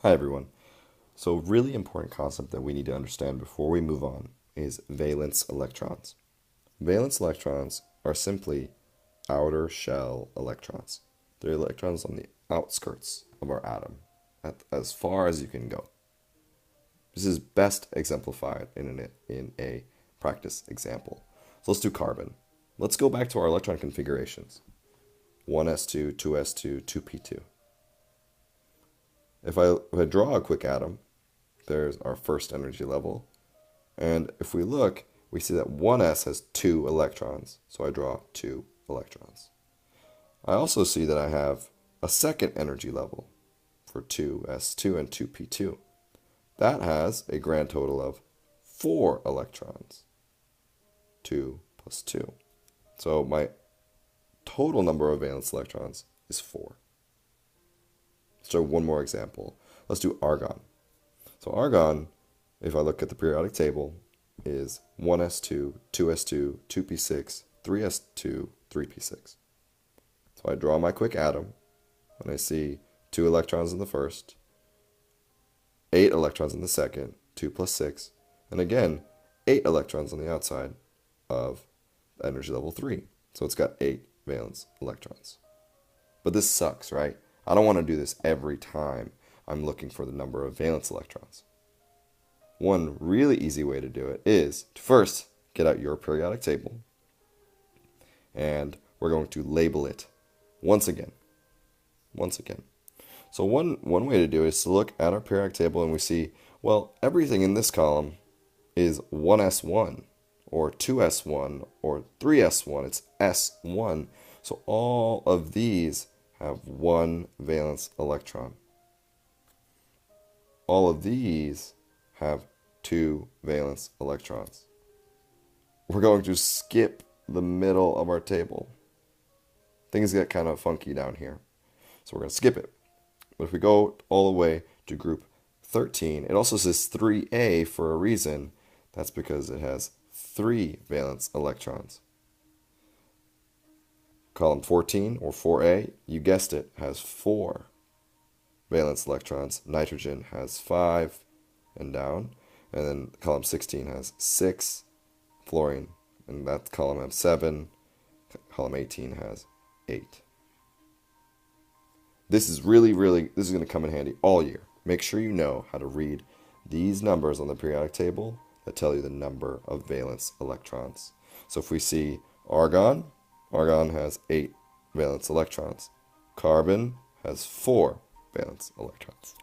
Hi everyone. So, a really important concept that we need to understand before we move on is valence electrons. Valence electrons are simply outer shell electrons. They're electrons on the outskirts of our atom, as far as you can go. This is best exemplified in a practice example. So let's do carbon. Let's go back to our electron configurations. 1s2, 2s2, 2p2. If I draw a quick atom, there's our first energy level. And if we look, we see that 1s has 2 electrons. So I draw 2 electrons. I also see that I have a second energy level for 2s2 and 2p2. That has a grand total of 4 electrons. 2 plus 2. So my total number of valence electrons is 4. So one more example. Let's do argon. So argon, if I look at the periodic table, is 1s2, 2s2, 2p6, 3s2, 3p6. So I draw my quick atom, and I see 2 electrons in the first, 8 electrons in the second, 2 plus 6, and again, 8 electrons on the outside of energy level 3. So it's got 8 valence electrons. But this sucks, right? I don't want to do this every time I'm looking for the number of valence electrons. One really easy way to do it is to first get out your periodic table, and we're going to label it once again. So one way to do it is to look at our periodic table and we see, well, everything in this column is 1s1 or 2s1 or 3s1. It's s1. So all of these have 1 valence electron. All of these have 2 valence electrons. We're going to skip the middle of our table. Things get kind of funky down here. So we're going to skip it. But if we go all the way to group 13, it also says 3A for a reason. That's because it has 3 valence electrons. Column 14, or 4A, you guessed it, has 4 valence electrons. Nitrogen has 5 and down. And then column 16 has 6. Fluorine, and that column has 7. Column 18 has 8. This is going to come in handy all year. Make sure you know how to read these numbers on the periodic table that tell you the number of valence electrons. So if we see argon has 8 valence electrons. Carbon has 4 valence electrons.